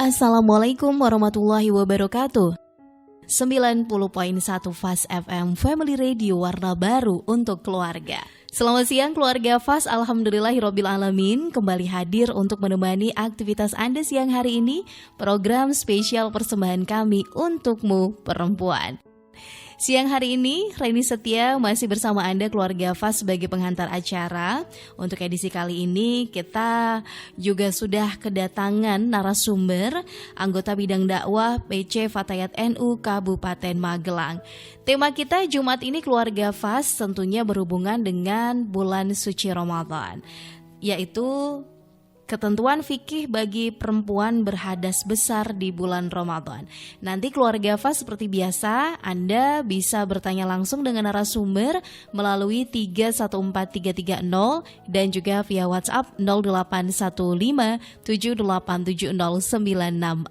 Assalamualaikum warahmatullahi wabarakatuh. 90.1 Fast FM Family Radio, warna baru untuk keluarga. Selamat siang keluarga Fast, alhamdulillahirabbil alamin, kembali hadir untuk menemani aktivitas Anda siang hari ini, program spesial persembahan kami untukmu perempuan. Siang hari ini, Reni Setia masih bersama Anda keluarga Fast sebagai penghantar acara. Untuk edisi kali ini, kita juga sudah kedatangan narasumber, anggota bidang dakwah PC Fatayat NU Kabupaten Magelang. Tema kita Jumat ini keluarga Fast tentunya berhubungan dengan bulan suci Ramadan, yaitu ketentuan fikih bagi perempuan berhadas besar di bulan Ramadan. Nanti keluarga Fast seperti biasa, Anda bisa bertanya langsung dengan narasumber melalui 314330 dan juga via WhatsApp 081578709640.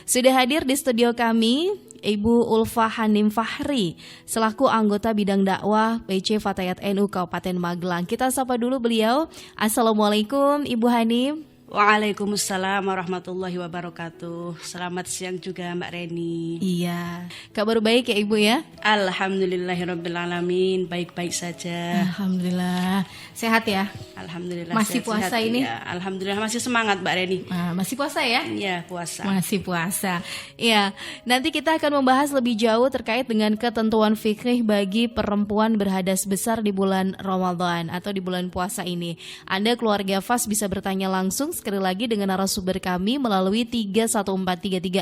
Sudah hadir di studio kami Ibu Ulfa Hanim Fahri selaku anggota bidang dakwah PC Fatayat NU Kabupaten Magelang. Kita sapa dulu beliau. Assalamualaikum Ibu Hanim. Waalaikumsalam warahmatullahi wabarakatuh. Selamat siang juga Mbak Reni. Iya, kabar baik ya Ibu ya? Alhamdulillahirabbil alamin, baik-baik saja. Alhamdulillah. Sehat ya? Alhamdulillah. Masih puasa ini? Ya, alhamdulillah masih semangat Mbak Reni. Masih puasa ya? Iya, puasa. Masih puasa. Iya, nanti kita akan membahas lebih jauh terkait dengan ketentuan fikih bagi perempuan berhadas besar di bulan Ramadan atau di bulan puasa ini. Anda keluarga Fast bisa bertanya langsung sekali lagi dengan narasumber kami melalui 314330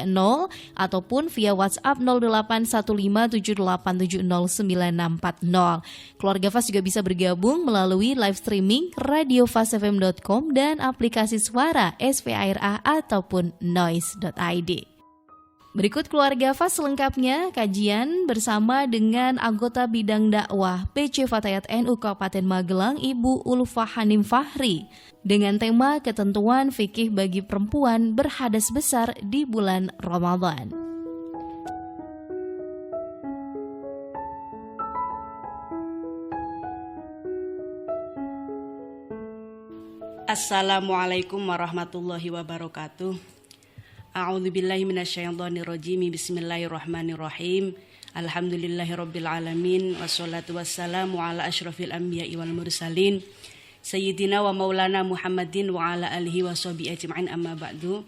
ataupun via WhatsApp 081578709640. Keluarga Fast juga bisa bergabung melalui live streaming radiofastfm.com dan aplikasi suara SVARA ataupun noise.id. Berikut keluarga Fast selengkapnya kajian bersama dengan anggota bidang dakwah PC Fatayat NU Kabupaten Magelang Ibu Ulfa Hanim Fahri dengan tema ketentuan fikih bagi perempuan berhadas besar di bulan Ramadan. Assalamualaikum warahmatullahi wabarakatuh. A'udzubillahi minasyaitonirrajim. Bismillahirrahmanirrahim. Alhamdulillahirabbil alamin wassalatu wassalamu ala asyrafil anbiya'i wal mursalin sayyidina wa maulana Muhammadin wa ala alihi washabihi ajma'in, amma ba'du.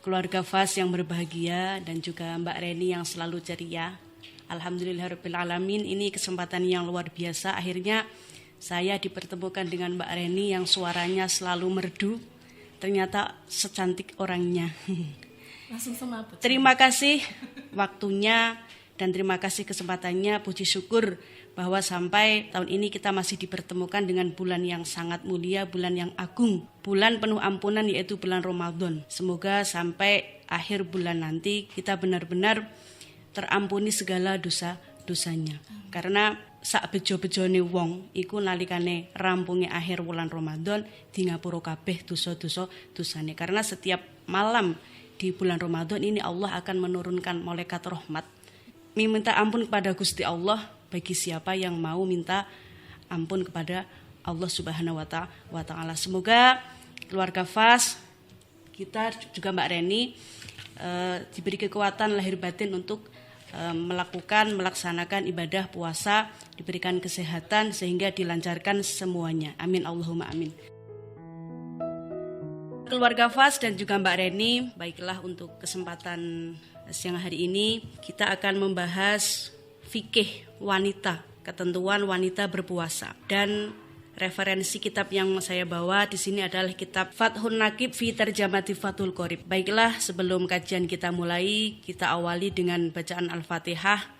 Keluarga Fast yang berbahagia dan juga Mbak Reni yang selalu ceria. Alhamdulillahirabbil alamin, ini kesempatan yang luar biasa. Akhirnya saya dipertemukan dengan Mbak Reni yang suaranya selalu merdu. Ternyata secantik orangnya. Langsung semaput. Terima kasih waktunya dan terima kasih kesempatannya. Puji syukur bahwa sampai tahun ini kita masih dipertemukan dengan bulan yang sangat mulia, bulan yang agung, bulan penuh ampunan yaitu bulan Ramadan. Semoga sampai akhir bulan nanti kita benar-benar terampuni segala dosa-dosanya. Karena sak bejo-bejone wong iku nalikane rampunge akhir bulan Ramadan di ngapura kabeh dosa-dosane. Karena setiap malam di bulan Ramadan ini Allah akan menurunkan malaikat rahmat meminta ampun kepada Gusti Allah bagi siapa yang mau minta ampun kepada Allah Subhanahu wa taala. Semoga keluarga Fast, kita juga Mbak Reni diberi kekuatan lahir batin untuk melaksanakan ibadah puasa, diberikan kesehatan sehingga dilancarkan semuanya. Amin Allahumma amin. Keluarga Fast dan juga Mbak Reni, baiklah untuk kesempatan siang hari ini kita akan membahas fikih wanita, ketentuan wanita berpuasa. Dan referensi kitab yang saya bawa di sini adalah kitab Fathun Naqib fi Tarjamati Fathul Qorib. Baiklah, sebelum kajian kita mulai, kita awali dengan bacaan Al-Fatihah.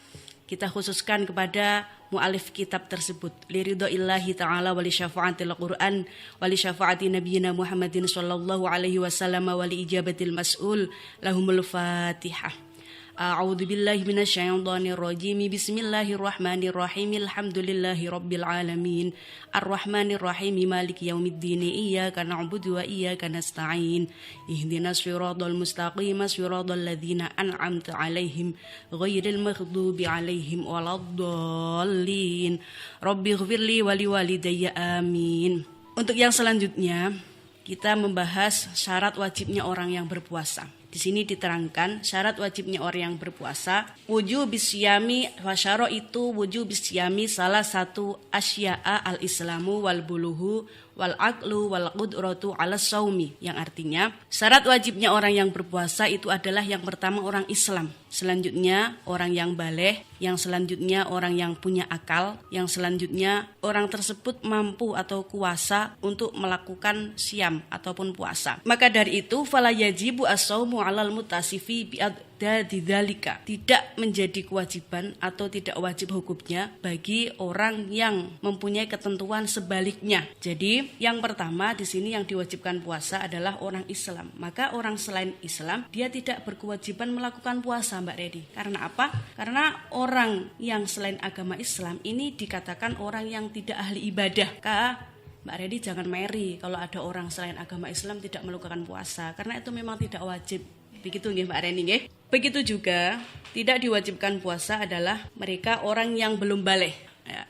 Kita khususkan kepada mu'alif kitab tersebut. Liridaillahi ta'ala wa li syafa'atil Qur'an wa li syafa'ati nabiyina Muhammadin sallallahu alaihi wasallam wa li ijabatil mas'ul lahumul Fatihah. A'udzu billahi minasyaitonir rajim. Bismillahirrahmanirrahim. Alhamdulillahi rabbil alamin. Arrahmanir rahim. Maliki yaumiddin. Iyyaka na'budu wa iyyaka nasta'in. Ihdinas siratal mustaqim. Siratal ladzina an'amta 'alaihim ghairil maghdubi 'alaihim waladdallin. Rabbighfirli wa liwalidayya amin. Untuk yang selanjutnya, kita membahas syarat wajibnya orang yang berpuasa. Di sini diterangkan syarat wajibnya orang yang berpuasa. Wujubis siyami wa syaraitu wujubis siyami salah satu asya'a al-islamu wal buluhu wal aqlu wal qudratu 'ala shaumi, yang artinya syarat wajibnya orang yang berpuasa itu adalah yang pertama orang Islam, selanjutnya orang yang baligh, yang selanjutnya orang yang punya akal, yang selanjutnya orang tersebut mampu atau kuasa untuk melakukan siam ataupun puasa. Maka dari itu fala yajibu as-shaumu 'alal mutasifi bi'adzalika, tidak menjadi kewajiban atau tidak wajib hukumnya bagi orang yang mempunyai ketentuan sebaliknya. Jadi yang pertama di sini yang diwajibkan puasa adalah orang Islam. Maka orang selain Islam dia tidak berkewajiban melakukan puasa, Mbak Redi. Karena apa? Karena orang yang selain agama Islam ini dikatakan orang yang tidak ahli ibadah. Mbak Redi jangan meri kalau ada orang selain agama Islam tidak melakukan puasa, karena itu memang tidak wajib. Begitu nggih Mbak Reni nggih. Begitu juga tidak diwajibkan puasa adalah mereka orang yang belum baligh. Ya.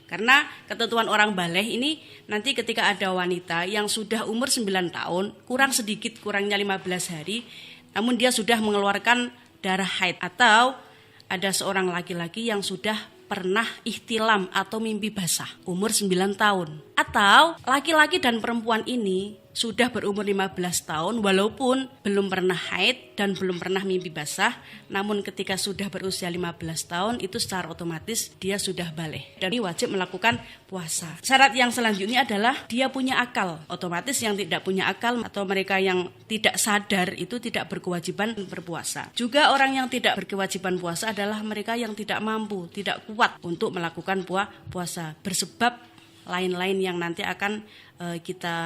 Karena ketentuan orang baligh ini nanti ketika ada wanita yang sudah umur 9 tahun, kurang sedikit kurangnya 15 hari, namun dia sudah mengeluarkan darah haid, atau ada seorang laki-laki yang sudah pernah ihtilam atau mimpi basah umur 9 tahun, atau laki-laki dan perempuan ini sudah berumur 15 tahun walaupun belum pernah haid dan belum pernah mimpi basah, namun ketika sudah berusia 15 tahun itu secara otomatis dia sudah baligh dan wajib melakukan puasa. Syarat yang selanjutnya adalah dia punya akal. Otomatis yang tidak punya akal atau mereka yang tidak sadar itu tidak berkewajiban berpuasa. Juga orang yang tidak berkewajiban puasa adalah mereka yang tidak mampu, tidak kuat untuk melakukan puasa, bersebab lain-lain yang nanti akan kita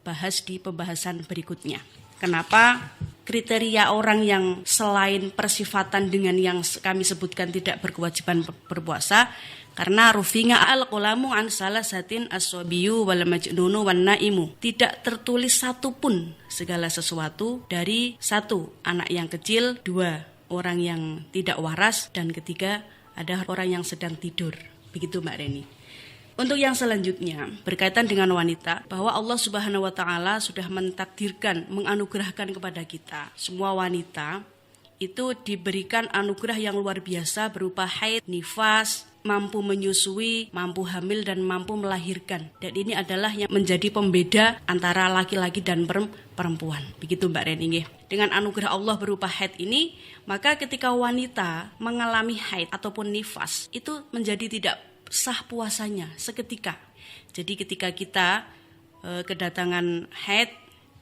bahas di pembahasan berikutnya. Kenapa kriteria orang yang selain persifatan dengan yang kami sebutkan tidak berkewajiban berpuasa? Karena rufinga al-qalamu an salasatin as-sabiyu wal majnunu wan naimu. Tidak tertulis satupun segala sesuatu dari satu, anak yang kecil, dua, orang yang tidak waras, dan ketiga, ada orang yang sedang tidur. Begitu Mbak Reni. Untuk yang selanjutnya berkaitan dengan wanita, bahwa Allah Subhanahu wa taala sudah mentakdirkan, menganugerahkan kepada kita semua wanita itu diberikan anugerah yang luar biasa berupa haid, nifas, mampu menyusui, mampu hamil dan mampu melahirkan. Dan ini adalah yang menjadi pembeda antara laki-laki dan perempuan. Begitu Mbak Reni. Dengan anugerah Allah berupa haid ini, maka ketika wanita mengalami haid ataupun nifas itu menjadi tidak sah puasanya seketika. Jadi ketika kita kedatangan haid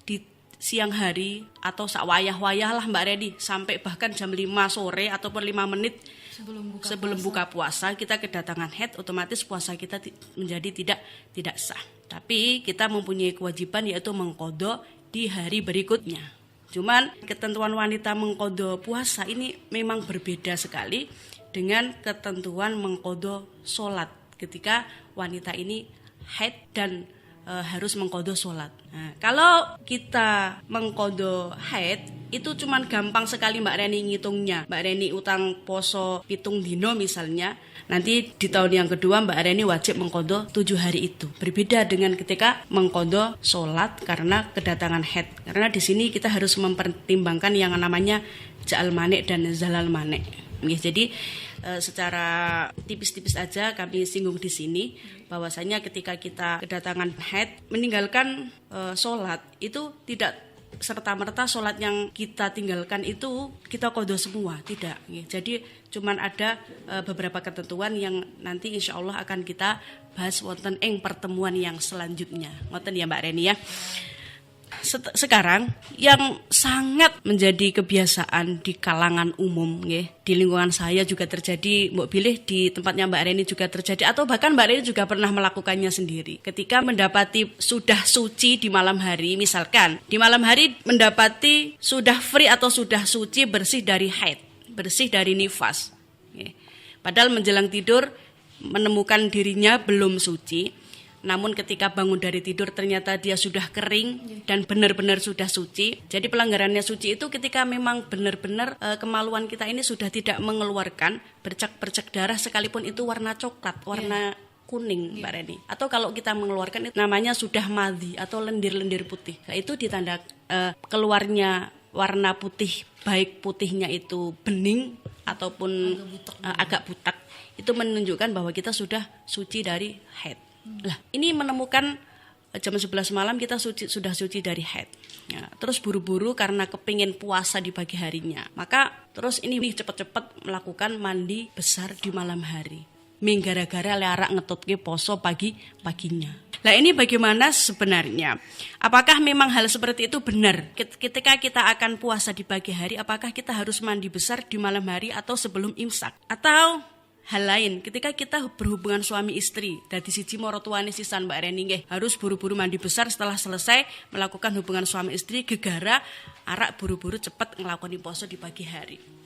di siang hari atau sakwayah-wayah lah Mbak Redi, sampai bahkan jam 5 sore ataupun 5 menit sebelum buka puasa kita kedatangan haid, otomatis puasa kita menjadi tidak sah. Tapi kita mempunyai kewajiban yaitu mengqadha di hari berikutnya. Cuman ketentuan wanita mengqadha puasa ini memang berbeda sekali dengan ketentuan mengqadha sholat ketika wanita ini haid dan harus mengqadha sholat. Nah, kalau kita mengqadha haid itu cuman gampang sekali Mbak Reni ngitungnya. Mbak Reni utang poso 7 dino misalnya, nanti di tahun yang kedua Mbak Reni wajib mengqadha 7 hari itu. Berbeda dengan ketika mengqadha sholat karena kedatangan haid. Karena di sini kita harus mempertimbangkan yang namanya ja'al manik dan zalal manik. Jadi secara tipis-tipis aja kami singgung di sini bahwasanya ketika kita kedatangan haid meninggalkan sholat itu tidak serta-merta sholat yang kita tinggalkan itu kita qadha semua, tidak. Jadi cuman ada beberapa ketentuan yang nanti insya Allah akan kita bahas wonten ing pertemuan yang selanjutnya. Ngoten ya Mbak Reni ya. Sekarang yang sangat menjadi kebiasaan di kalangan umum di lingkungan saya juga terjadi, Mbak Bilih di tempatnya Mbak Reni juga terjadi, atau bahkan Mbak Reni juga pernah melakukannya sendiri. Ketika mendapati sudah suci di malam hari, misalkan di malam hari mendapati sudah free atau sudah suci, bersih dari haid, bersih dari nifas, padahal menjelang tidur menemukan dirinya belum suci. Namun ketika bangun dari tidur ternyata dia sudah kering dan benar-benar sudah suci. Jadi pelanggarannya suci itu ketika memang benar-benar kemaluan kita ini sudah tidak mengeluarkan bercak-bercak darah sekalipun itu warna coklat, warna kuning Mbak Reni. Atau kalau kita mengeluarkan itu namanya sudah madhi atau lendir-lendir putih. Nah, itu ditanda keluarnya warna putih, baik putihnya itu bening ataupun agak butak. Itu menunjukkan bahwa kita sudah suci dari haid. Lah, ini menemukan jam 11 malam kita sudah suci dari haid. Ya, terus buru-buru karena kepingin puasa di pagi harinya. Maka terus ini cepat-cepat melakukan mandi besar di malam hari. Gara-gara larak ngetutke poso paginya. Nah, ini bagaimana sebenarnya? Apakah memang hal seperti itu benar? Ketika kita akan puasa di pagi hari, apakah kita harus mandi besar di malam hari atau sebelum imsak? Atau hal lain, ketika kita berhubungan suami istri, dadi siji maratuwane sisan Mbak Reni nggih, harus buru-buru mandi besar setelah selesai melakukan hubungan suami istri gegara arak buru-buru cepat ngelakoni poso di pagi hari.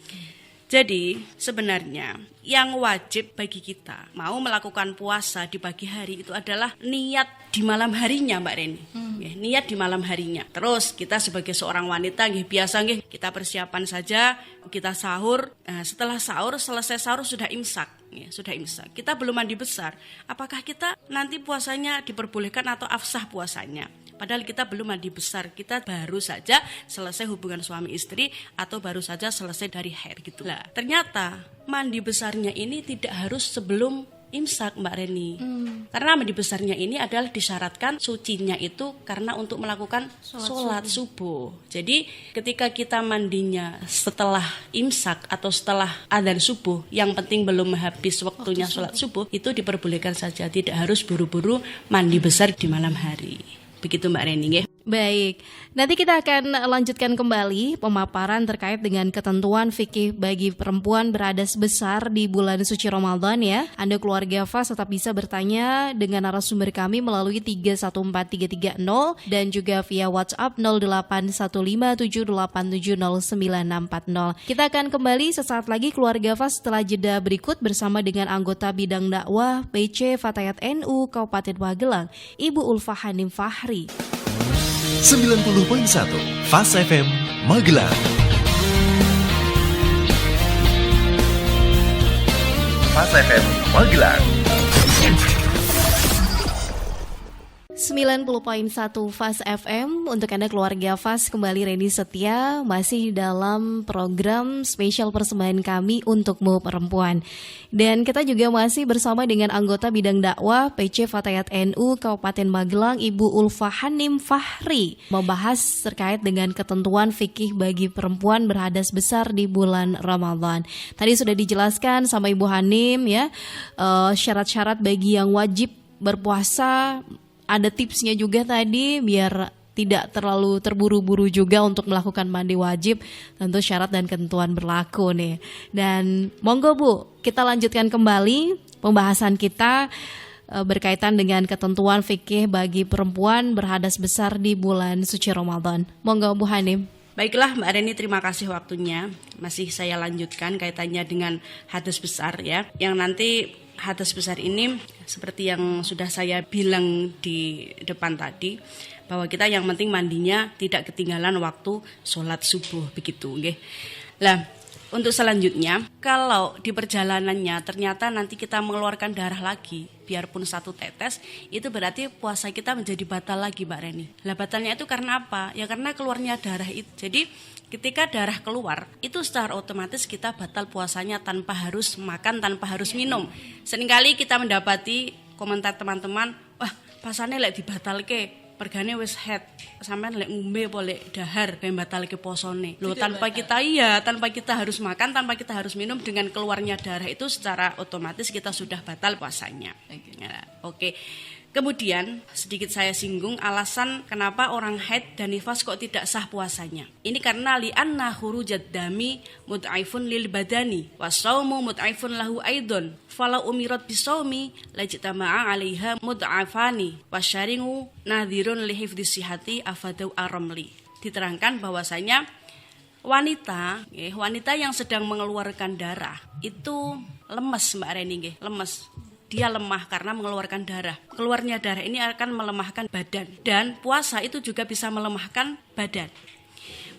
Jadi sebenarnya yang wajib bagi kita mau melakukan puasa di pagi hari itu adalah niat di malam harinya Mbak Reni. Ya, niat di malam harinya. Terus kita sebagai seorang wanita biasa kita persiapan saja, kita sahur. Nah, setelah sahur, selesai sahur sudah imsak. Ya, sudah imsak. Kita belum mandi besar. Apakah kita nanti puasanya diperbolehkan atau afsah puasanya? Padahal kita belum mandi besar, kita baru saja selesai hubungan suami istri atau baru saja selesai dari haid gitu lah. Ternyata mandi besarnya ini tidak harus sebelum imsak Mbak Reni. Karena mandi besarnya ini adalah disyaratkan sucinya itu karena untuk melakukan sholat subuh. Jadi ketika kita mandinya setelah imsak atau setelah adzan subuh, yang penting belum habis waktunya sholat subuh, itu diperbolehkan saja, tidak harus buru-buru mandi besar di malam hari. Begitu Mbak Reni ya. Baik, nanti kita akan lanjutkan kembali pemaparan terkait dengan ketentuan fikih bagi perempuan beradas besar di bulan suci Ramadan ya. Anda keluarga FAS tetap bisa bertanya dengan narasumber kami melalui 314330 dan juga via WhatsApp 081578709640. Kita akan kembali sesaat lagi keluarga FAS setelah jeda berikut bersama dengan anggota bidang dakwah PC Fatayat NU Kabupaten Magelang, Ibu Ulfa Hanim Fahri. 90.1 Fast FM Magelang. Fast FM Magelang. 90.1 Fast FM untuk Anda keluarga Fast, kembali Reni Setia masih dalam program spesial persembahan kami Untukmu Perempuan. Dan kita juga masih bersama dengan anggota bidang dakwah PC Fatayat NU Kabupaten Magelang, Ibu Ulfa Hanim Fahri, membahas terkait dengan ketentuan fikih bagi perempuan berhadas besar di bulan Ramadan. Tadi sudah dijelaskan sama Ibu Hanim ya, syarat-syarat bagi yang wajib berpuasa. Ada tipsnya juga tadi biar tidak terlalu terburu-buru juga untuk melakukan mandi wajib. Tentu syarat dan ketentuan berlaku nih. Dan monggo Bu, kita lanjutkan kembali pembahasan kita berkaitan dengan ketentuan fikih bagi perempuan berhadas besar di bulan suci Ramadan. Monggo Bu Hanim. Baiklah Mbak Reni, terima kasih waktunya. Masih saya lanjutkan kaitannya dengan hadas besar ya. Yang nanti hadas besar ini seperti yang sudah saya bilang di depan tadi, bahwa kita yang penting mandinya tidak ketinggalan waktu sholat subuh begitu. Okay? Lah, untuk selanjutnya, kalau di perjalanannya ternyata nanti kita mengeluarkan darah lagi, biarpun 1 tetes, itu berarti puasa kita menjadi batal lagi Mbak Reni. Lah batalnya itu karena apa? Ya karena keluarnya darah itu. Jadi ketika darah keluar, itu secara otomatis kita batal puasanya tanpa harus makan, tanpa harus minum. Seringkali kita mendapati komentar teman-teman, wah pasane lek dibatalke, pergane wis head, sampean lek ngombe apa lek dahar kayak batalke posone. Loh, tanpa kita harus makan, tanpa kita harus minum, dengan keluarnya darah itu secara otomatis kita sudah batal puasanya. Oke. Kemudian sedikit saya singgung alasan kenapa orang haid dan nifas kok tidak sah puasanya. Ini karena li'anna khurujad dami mut'aifun lil badani wasaumu mut'aifun lahu aidon falau umirat bisaumi lajtama'a 'alaiha mut'afani wasyaringu nadhirun li hifdzi sihhati afadau aramli. Diterangkan bahwasanya wanita yang sedang mengeluarkan darah itu lemes Mbak Reni nggih, lemes. Dia lemah karena mengeluarkan darah. Keluarnya darah ini akan melemahkan badan. Dan puasa itu juga bisa melemahkan badan.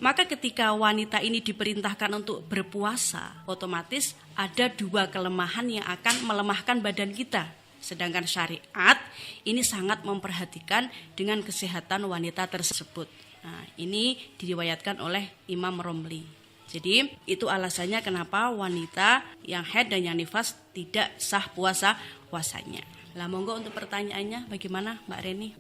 Maka ketika wanita ini diperintahkan untuk berpuasa, otomatis ada 2 kelemahan yang akan melemahkan badan kita. Sedangkan syariat ini sangat memperhatikan dengan kesehatan wanita tersebut. Nah, ini diriwayatkan oleh Imam Romli. Jadi itu alasannya kenapa wanita yang haid dan yang nifas tidak sah puasanya. Lah monggo untuk pertanyaannya bagaimana Mbak Reni?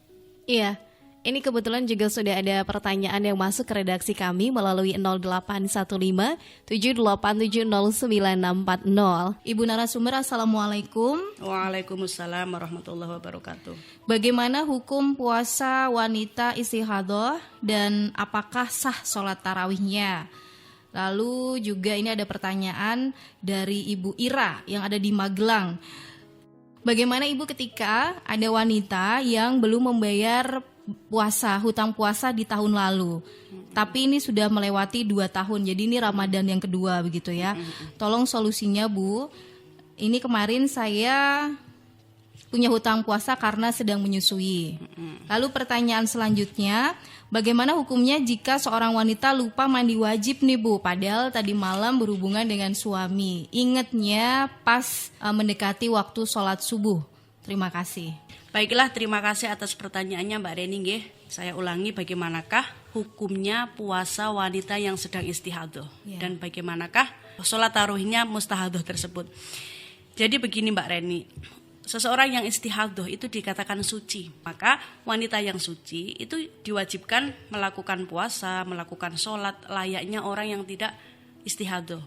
Iya, ini kebetulan juga sudah ada pertanyaan yang masuk ke redaksi kami melalui 0815 78709640. Ibu narasumber, Assalamualaikum. Waalaikumsalam warahmatullahi wabarakatuh. Bagaimana hukum puasa wanita istihadah dan apakah sah sholat tarawihnya? Lalu juga ini ada pertanyaan dari Ibu Ira yang ada di Magelang. Bagaimana Ibu ketika ada wanita yang belum membayar hutang puasa di tahun lalu, tapi ini sudah melewati 2 tahun, jadi ini Ramadan yang kedua begitu ya. Tolong solusinya Bu. Ini kemarin saya punya hutang puasa karena sedang menyusui. Lalu pertanyaan selanjutnya, bagaimana hukumnya jika seorang wanita lupa mandi wajib nih Bu, padahal tadi malam berhubungan dengan suami. Ingatnya pas mendekati waktu sholat subuh. Terima kasih. Baiklah, terima kasih atas pertanyaannya Mbak Reni nggih. Saya ulangi, bagaimanakah hukumnya puasa wanita yang sedang istihadah dan bagaimanakah sholat tarawihnya mustahadah tersebut. Jadi begini Mbak Reni, seseorang yang istihadah itu dikatakan suci. Maka wanita yang suci itu diwajibkan melakukan puasa, melakukan sholat layaknya orang yang tidak istihadah.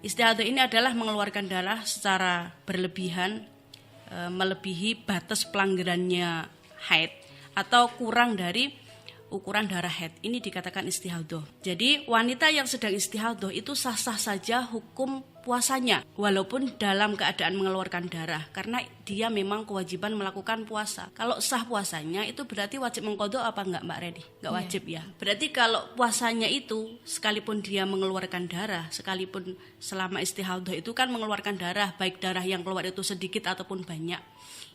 Istihadah ini adalah mengeluarkan darah secara berlebihan, melebihi batas pelanggarannya haid atau kurang dari ukuran darah haid. Ini dikatakan istihadah. Jadi wanita yang sedang istihadah itu sah-sah saja hukum puasanya walaupun dalam keadaan mengeluarkan darah, karena dia memang kewajiban melakukan puasa. Kalau sah puasanya itu berarti wajib mengqadha apa enggak Mbak Reni? Enggak wajib ya. Berarti kalau puasanya itu sekalipun dia mengeluarkan darah, sekalipun selama istihadah itu kan mengeluarkan darah, baik darah yang keluar itu sedikit ataupun banyak,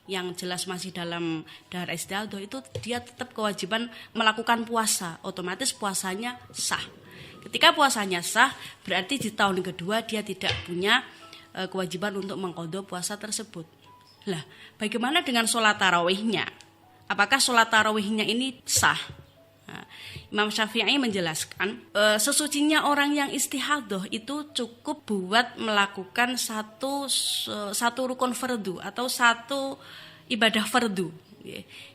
yang jelas masih dalam darah istihadah itu dia tetap kewajiban melakukan puasa, otomatis puasanya sah. Ketika puasanya sah, berarti di tahun kedua dia tidak punya kewajiban untuk mengqadha puasa tersebut. Lah, bagaimana dengan sholat tarawihnya? Apakah sholat tarawihnya ini sah? Nah, Imam Syafi'i menjelaskan, sesucinya orang yang istihadah itu cukup buat melakukan satu rukun fardu atau satu ibadah fardu.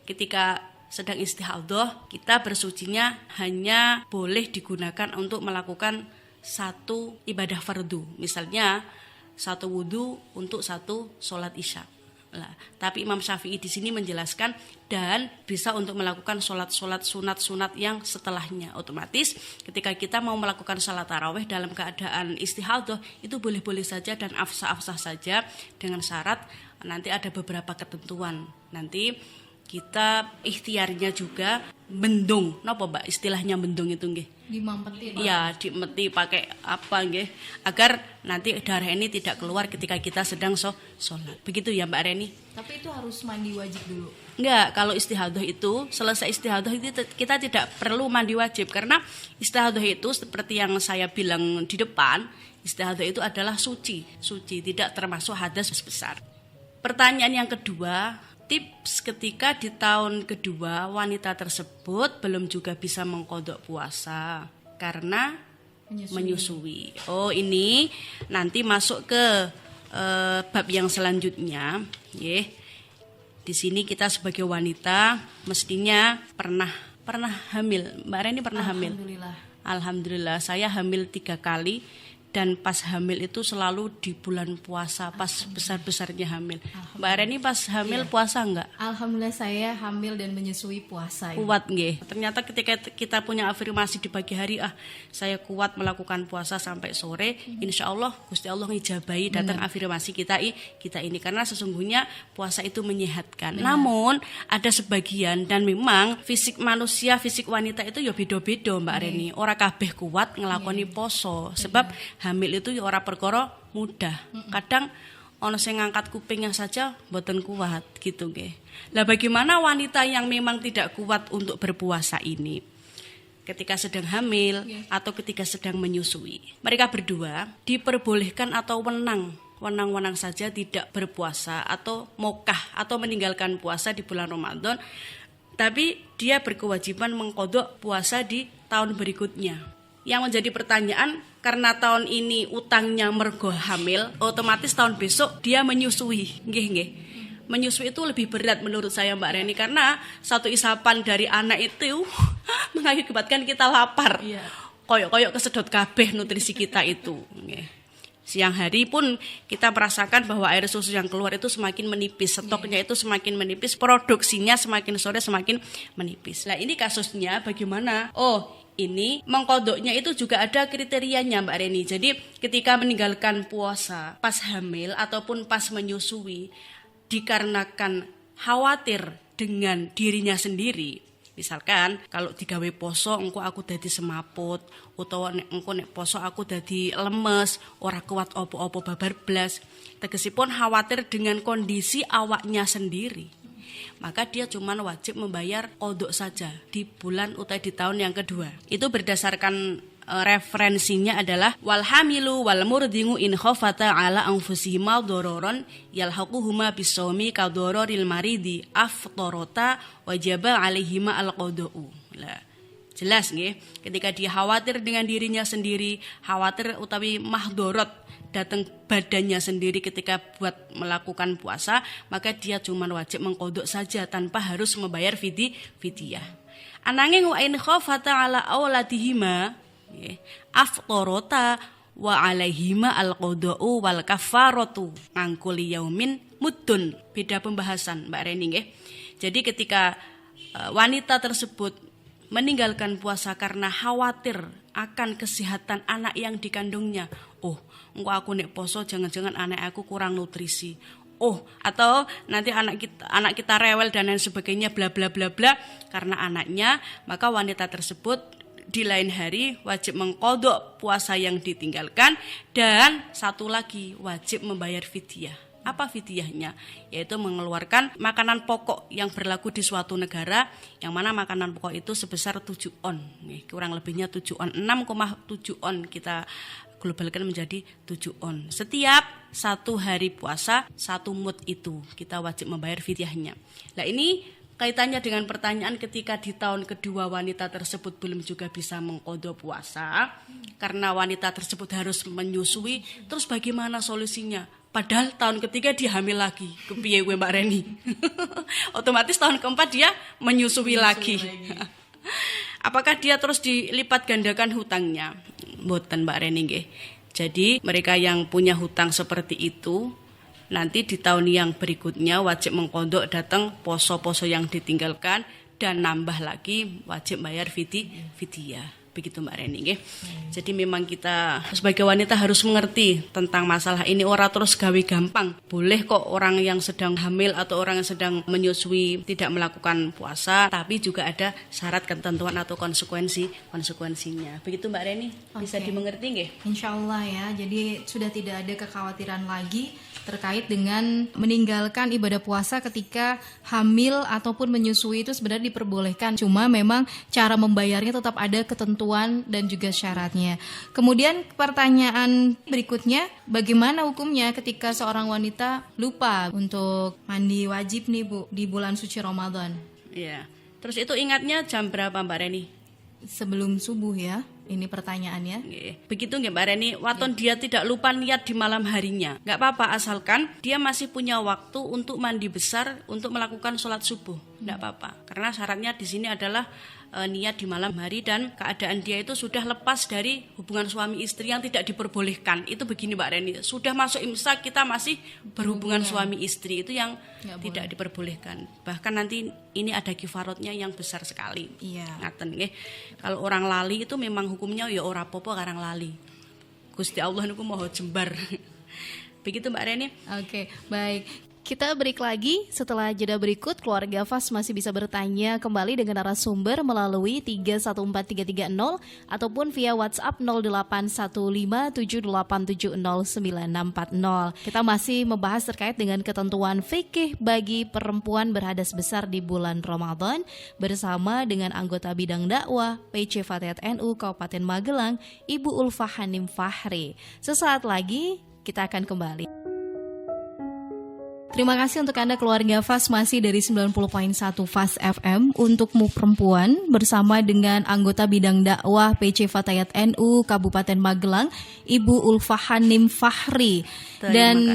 Ketika sedang istihadah, kita bersucinya hanya boleh digunakan untuk melakukan satu ibadah fardu. Misalnya satu wudu untuk satu sholat isya. Tapi Imam Syafi'i di sini menjelaskan dan bisa untuk melakukan sholat-sholat sunat-sunat yang setelahnya. Otomatis ketika kita mau melakukan sholat tarawih dalam keadaan istihadah itu boleh-boleh saja dan afsah-afsah saja, dengan syarat nanti ada beberapa ketentuan. Nanti kita ikhtiarnya juga bendung. Napa Mbak istilahnya bendung itu nggih? Dimampetin. Iya, dimeti pakai apa nggih? Agar nanti darah ini tidak keluar ketika kita sedang sholat. Begitu ya Mbak Reni? Tapi itu harus mandi wajib dulu. Enggak, kalau istihadah itu selesai istihadah itu kita tidak perlu mandi wajib, karena istihadah itu seperti yang saya bilang di depan, istihadah itu adalah suci, tidak termasuk hadas besar. Pertanyaan yang kedua, tips ketika di tahun kedua wanita tersebut belum juga bisa mengqadha puasa karena menyusui. Oh, ini nanti masuk ke bab yang selanjutnya, nggih. Di sini kita sebagai wanita mestinya pernah hamil. Mbak Reni pernah hamil? Alhamdulillah, saya hamil 3 kali. Dan pas hamil itu selalu di bulan puasa, pas besar-besarnya hamil. Mbak Reni pas hamil puasa enggak? Alhamdulillah saya hamil dan menyusui puasa. Kuat nggih. Ternyata ketika kita punya afirmasi di pagi hari, saya kuat melakukan puasa sampai sore, insya Allah Gusti Allah ngijabahi datang afirmasi kita ini, karena sesungguhnya puasa itu menyehatkan. Namun ada sebagian, dan memang fisik manusia, fisik wanita itu ya beda-beda Mbak Reni. Ora kabeh kuat ngelakoni poso, sebab hamil itu ya ora perkara mudah. Kadang ono sing ngangkat kupingnya saja mboten kuat gitu nggih. Lah bagaimana wanita yang memang tidak kuat untuk berpuasa ini ketika sedang hamil atau ketika sedang menyusui? Mereka berdua diperbolehkan atau wenang wewenang-wenang saja tidak berpuasa atau mokah atau meninggalkan puasa di bulan Ramadan, tapi dia berkewajiban mengqadha puasa di tahun berikutnya. Yang menjadi pertanyaan, karena tahun ini utangnya mergo hamil, otomatis tahun besok dia menyusui. Nggih. Menyusui itu lebih berat menurut saya Mbak Reni, karena satu isapan dari anak itu mengakibatkan kita lapar. Koyok-koyok kesedot kabeh nutrisi kita itu. Siang hari pun kita merasakan bahwa air susu yang keluar itu semakin menipis, stoknya itu semakin menipis, produksinya semakin sore semakin menipis. Nah ini kasusnya bagaimana? Ini mengkodoknya itu juga ada kriterianya Mbak Reni. Jadi ketika meninggalkan puasa pas hamil ataupun pas menyusui dikarenakan khawatir dengan dirinya sendiri. Misalkan kalau digawe poso engko aku dadi semaput, utawa engko nek poso aku dadi lemes, ora kuat opo-opo babar blas. Tegesipun khawatir dengan kondisi awaknya sendiri. Maka dia cuma wajib membayar qadha saja di bulan utawa di tahun yang kedua. Itu berdasarkan referensinya adalah wal hamilu wal murdingu in khafata ala anfusihima dororon yalhaquhuma bisawmi kadororil maridi aftarata wajaba alaihima alqadau. Lah jelas nggih, ketika dia khawatir dengan dirinya sendiri, khawatir utawi mahdorot datang badannya sendiri ketika buat melakukan puasa, maka dia cuma wajib mengqadha saja tanpa harus membayar fidyah. Ananging wa in khafata ala auladihima aftarata wa alaihima alqadau wal kafaratu ngangkuli yaumin muddun. Beda pembahasan Mbak Reni nggih. Jadi ketika wanita tersebut meninggalkan puasa karena khawatir akan kesehatan anak yang dikandungnya, engko aku nek poso jangan-jangan anak aku kurang nutrisi. Atau nanti anak kita rewel dan lain sebagainya bla bla bla bla karena anaknya, maka wanita tersebut di lain hari wajib mengqadha puasa yang ditinggalkan, dan satu lagi wajib membayar fidyah. Apa fidyahnya? Yaitu mengeluarkan makanan pokok yang berlaku di suatu negara, yang mana makanan pokok itu sebesar 7 on. Kurang lebihnya 7 on, 6,7 on kita globalkan menjadi 7 on. Setiap satu hari puasa, satu mud itu kita wajib membayar fidyahnya. Nah ini kaitannya dengan pertanyaan ketika di tahun kedua wanita tersebut belum juga bisa mengqadha puasa karena wanita tersebut harus menyusui, terus bagaimana solusinya? Padahal tahun ketiga dia hamil lagi, kepiye gue Mbak Reni? Otomatis tahun keempat dia menyusui lagi. Apakah dia terus dilipat gandakan hutangnya? Mboten Mbak Reni nggih. Jadi mereka yang punya hutang seperti itu nanti di tahun yang berikutnya wajib mengqadha datang poso-poso yang ditinggalkan, dan nambah lagi wajib bayar fidyah. Begitu Mbak Reni nggih. Jadi memang kita sebagai wanita harus mengerti tentang masalah ini, ora terus gawe gampang. Boleh kok orang yang sedang hamil atau orang yang sedang menyusui tidak melakukan puasa, tapi juga ada syarat ketentuan atau konsekuensinya. Begitu Mbak Reni, bisa dimengerti nggih? Insyaallah ya. Jadi sudah tidak ada kekhawatiran lagi terkait dengan meninggalkan ibadah puasa ketika hamil ataupun menyusui, itu sebenarnya diperbolehkan. Cuma memang cara membayarnya tetap ada ketentuan dan juga syaratnya. Kemudian pertanyaan berikutnya, bagaimana hukumnya ketika seorang wanita lupa untuk mandi wajib nih Bu di bulan suci Ramadan? Iya. Terus itu ingatnya jam berapa Mbak Reni? Sebelum subuh ya. Ini pertanyaannya. Begitu nggak Mbak Reni? Waton dia tidak lupa niat di malam harinya, nggak apa-apa asalkan dia masih punya waktu untuk mandi besar untuk melakukan sholat subuh, nggak apa-apa. Karena syaratnya di sini adalah niat di malam hari dan keadaan dia itu sudah lepas dari hubungan suami istri yang tidak diperbolehkan. Itu begini Mbak Reni, sudah masuk imsak kita masih berhubungan suami istri, itu yang tidak diperbolehkan. Bahkan nanti ini ada kifarotnya yang besar sekali. Iya. Ngaten nggih. Kalau orang lali itu memang hukumnya ya ora apa-apa karang lali. Gusti Allah niku maha jembar. Begitu Mbak Reni. Oke, baik. Kita break lagi. Setelah jeda berikut, keluarga Fas masih bisa bertanya kembali dengan narasumber melalui 314330 ataupun via WhatsApp 081578709640. Kita masih membahas terkait dengan ketentuan fikih bagi perempuan berhadas besar di bulan Ramadan bersama dengan anggota bidang dakwah PC Fatihat NU Kabupaten Magelang, Ibu Ulfa Hanim Fahri. Sesaat lagi kita akan kembali. Terima kasih untuk Anda keluarga FAS, masih dari 90.1 FAS FM untukmu perempuan bersama dengan anggota bidang dakwah PC Fatayat NU Kabupaten Magelang, Ibu Ulfahanim Fahri. Dan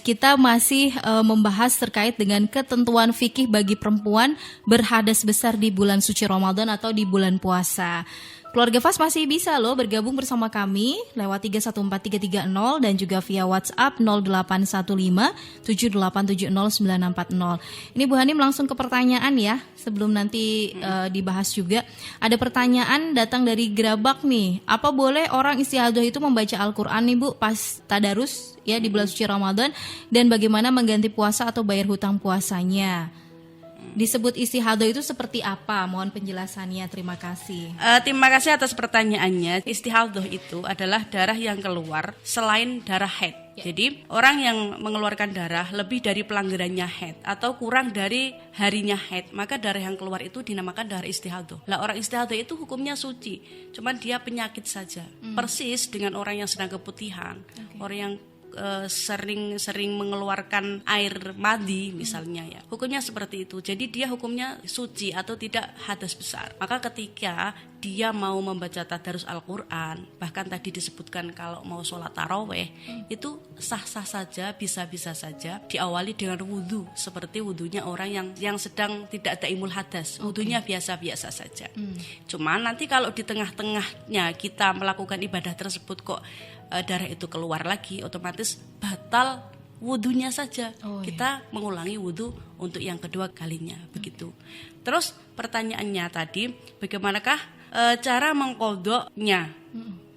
kita masih membahas terkait dengan ketentuan fikih bagi perempuan berhadas besar di bulan suci Ramadan atau di bulan puasa. Keluarga FAS masih bisa loh bergabung bersama kami lewat 314330 dan juga via WhatsApp 0815 7870 940. Ini Bu Hanim langsung ke pertanyaan ya, sebelum nanti dibahas juga. Ada pertanyaan datang dari Gerabak nih. Apa boleh orang istihadah itu membaca Al-Qur'an nih Bu pas tadarus ya di bulan suci Ramadan, dan bagaimana mengganti puasa atau bayar hutang puasanya? Disebut istihadah itu seperti apa? Mohon penjelasannya, terima kasih. Terima kasih atas pertanyaannya. Istihadah itu adalah darah yang keluar selain darah haid. Jadi orang yang mengeluarkan darah lebih dari pelanggarannya haid atau kurang dari harinya haid, maka darah yang keluar itu dinamakan darah istihadah. Lah orang istihadah itu hukumnya suci, cuman dia penyakit saja. Persis dengan orang yang sedang keputihan, orang yang sering mengeluarkan air madi misalnya ya. Hukumnya seperti itu. Jadi dia hukumnya suci atau tidak hadas besar. Maka ketika dia mau membaca tadarus Al-Qur'an, bahkan tadi disebutkan kalau mau sholat taraweh, itu sah-sah saja, bisa-bisa saja diawali dengan wudhu, seperti wudhunya orang yang sedang tidak daimul hadas. Wudhunya biasa-biasa saja. Cuman nanti kalau di tengah-tengahnya kita melakukan ibadah tersebut kok darah itu keluar lagi, otomatis batal wudhunya saja. Kita mengulangi wudhu untuk yang kedua kalinya, begitu. Terus pertanyaannya tadi, bagaimanakah cara mengqodoknya?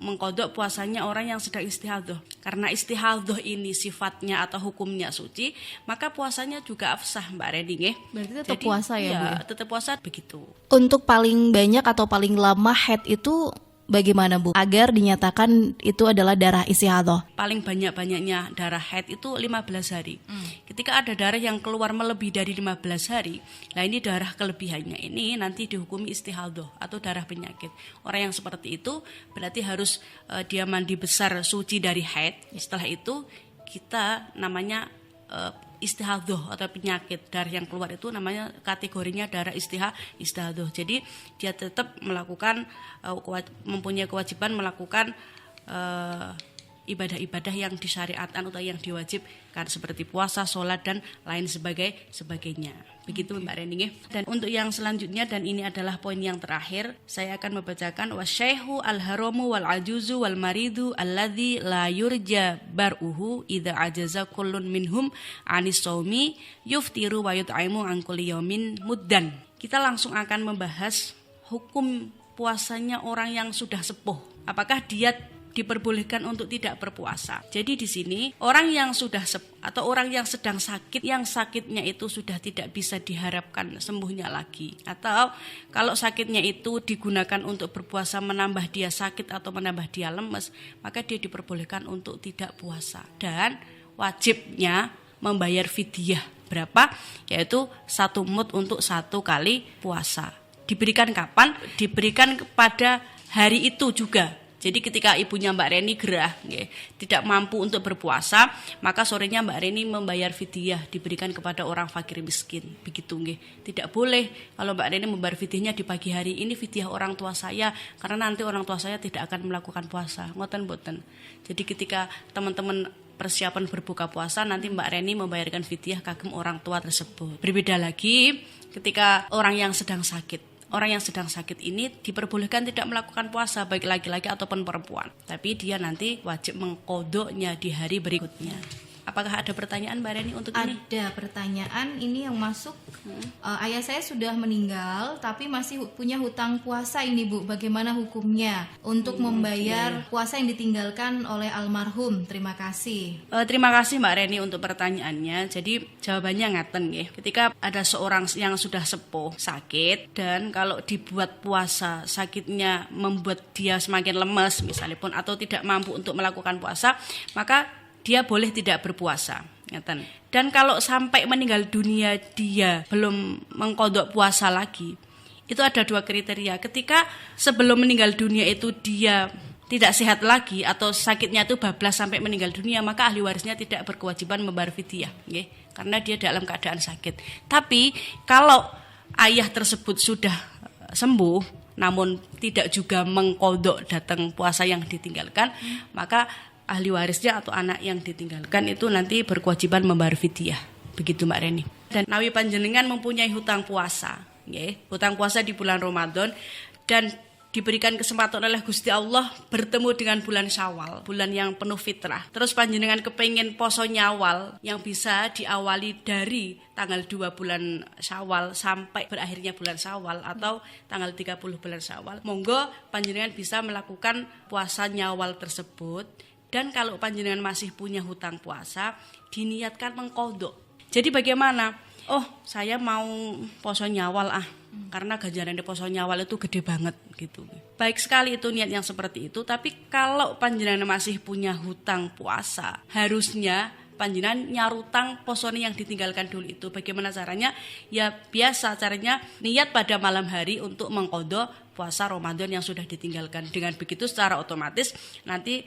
Mengqodok puasanya orang yang sedang istihadah. Karena istihadah ini sifatnya atau hukumnya suci, maka puasanya juga afsah, Mbak Reni nggih. Berarti tetap puasa ya, Bu? Tetap puasa begitu. Untuk paling banyak atau paling lama haid itu bagaimana Bu, agar dinyatakan itu adalah darah istihadah? Paling banyak-banyaknya darah haid itu 15 hari. Ketika ada darah yang keluar melebihi dari 15 hari, nah ini darah kelebihannya ini nanti dihukumi istihadah atau darah penyakit. Orang yang seperti itu berarti harus dia mandi besar suci dari haid. Setelah itu kita namanya istihadah atau penyakit. Darah yang keluar itu namanya kategorinya darah istihadah. Jadi dia tetap melakukan mempunyai kewajiban melakukan ibadah-ibadah yang disyariatkan atau yang diwajibkan seperti puasa, sholat dan lain sebagainya. Begitu Mbak Reni. Dan untuk yang selanjutnya, dan ini adalah poin yang terakhir, saya akan membacakan wasyaihu al-haramu wal ajuzu wal maridu alladzi la yurja bar'uhu idza ajaza kullun minhum anis shaumi yuftiru wa yut'imu an kulli yaumin muddan. Kita langsung akan membahas hukum puasanya orang yang sudah sepuh. Apakah dia diperbolehkan untuk tidak berpuasa? Jadi di sini orang yang sudah atau orang yang sedang sakit, yang sakitnya itu sudah tidak bisa diharapkan sembuhnya lagi, atau kalau sakitnya itu digunakan untuk berpuasa menambah dia sakit atau menambah dia lemes, maka dia diperbolehkan untuk tidak puasa dan wajibnya membayar fidyah. Berapa? Yaitu 1 mud untuk 1 kali puasa. Diberikan kapan? Diberikan pada hari itu juga. Jadi ketika ibunya Mbak Reni gerah, tidak mampu untuk berpuasa, maka sorenya Mbak Reni membayar fidyah, diberikan kepada orang fakir miskin. Begitu nggih. Tidak boleh kalau Mbak Reni membayar fidyahnya di pagi hari, ini fidyah orang tua saya, karena nanti orang tua saya tidak akan melakukan puasa. Ngoten-boten. Jadi ketika teman-teman persiapan berbuka puasa, nanti Mbak Reni membayarkan fidyah kagem orang tua tersebut. Berbeda lagi ketika orang yang sedang sakit. Orang yang sedang sakit ini diperbolehkan tidak melakukan puasa, baik laki-laki ataupun perempuan. Tapi dia nanti wajib mengqodoknya di hari berikutnya. Apakah ada pertanyaan Mbak Reni untuk ini? Ada pertanyaan ini yang masuk. Ayah saya sudah meninggal tapi masih punya hutang puasa ini Bu. Bagaimana hukumnya untuk membayar puasa yang ditinggalkan oleh almarhum? Terima kasih. Terima kasih Mbak Reni untuk pertanyaannya. Jadi jawabannya ngaten nggih. Ketika ada seorang yang sudah sepuh sakit dan kalau dibuat puasa sakitnya membuat dia semakin lemes misalnya pun, atau tidak mampu untuk melakukan puasa, maka dia boleh tidak berpuasa. Dan kalau sampai meninggal dunia dia belum mengqodok puasa lagi, itu ada 2 kriteria. Ketika sebelum meninggal dunia itu dia tidak sehat lagi atau sakitnya itu bablas sampai meninggal dunia, maka ahli warisnya tidak berkewajiban membayar fidyah, nggih, karena dia dalam keadaan sakit. Tapi kalau ayah tersebut sudah sembuh namun tidak juga mengqadha datang puasa yang ditinggalkan, maka ahli warisnya atau anak yang ditinggalkan itu nanti berkewajiban membayar fidyah. Begitu Mbak Reni. Dan nawi panjenengan mempunyai hutang puasa, nggih, hutang puasa di bulan Ramadan dan diberikan kesempatan oleh Gusti Allah bertemu dengan bulan Syawal, bulan yang penuh fitrah. Terus panjenengan kepengin poso Nyawal yang bisa diawali dari tanggal 2 bulan Syawal sampai berakhirnya bulan Syawal atau tanggal 30 bulan Syawal. Monggo panjenengan bisa melakukan puasa Nyawal tersebut, dan kalau panjenengan masih punya hutang puasa diniatkan mengqadha. Jadi bagaimana? Oh, saya mau poso Nyawal karena ganjaran di poso Nyawal itu gede banget gitu. Baik sekali itu niat yang seperti itu, tapi kalau panjenengan masih punya hutang puasa, harusnya panjenengan nyarutang posone yang ditinggalkan dulu itu. Bagaimana caranya? Ya biasa caranya niat pada malam hari untuk mengqadha puasa Ramadan yang sudah ditinggalkan. Dengan begitu secara otomatis nanti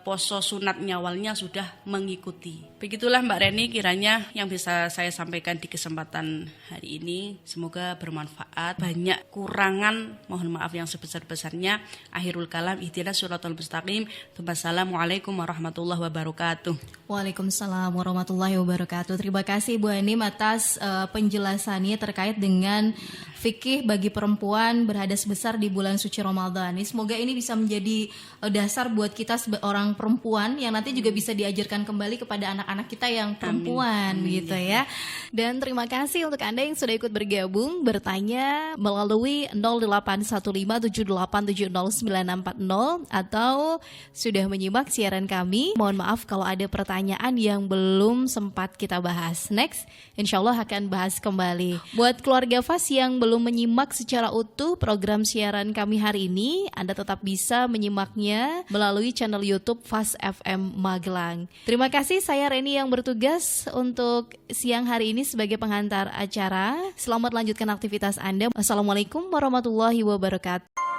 poso sunat Nyawalnya sudah mengikuti. Begitulah Mbak Reni kiranya yang bisa saya sampaikan di kesempatan hari ini. Semoga bermanfaat. Banyak kurangan mohon maaf yang sebesar-besarnya. Akhirul kalam, ihdinas siratal mustaqim. Wassalamualaikum warahmatullahi wabarakatuh. Waalaikumsalam warahmatullahi wabarakatuh. Terima kasih Bu Anim atas penjelasannya terkait dengan fikih bagi perempuan berhadas besar di bulan suci Ramadan. Semoga ini bisa menjadi dasar buat kita orang perempuan yang nanti juga bisa diajarkan kembali kepada anak-anak kita yang perempuan. Amin. Gitu ya. Dan terima kasih untuk Anda yang sudah ikut bergabung bertanya melalui 081578709640 atau sudah menyimak siaran kami. Mohon maaf kalau ada pertanyaan yang belum sempat kita bahas. Next, insya Allah akan bahas kembali. Buat keluarga FAS yang belum menyimak secara utuh program siaran kami hari ini, Anda tetap bisa menyimaknya melalui channel YouTube FAS FM Magelang. Terima kasih, saya Reni yang bertugas untuk siang hari ini sebagai penghantar acara. Selamat lanjutkan aktivitas Anda. Wassalamualaikum warahmatullahi wabarakatuh.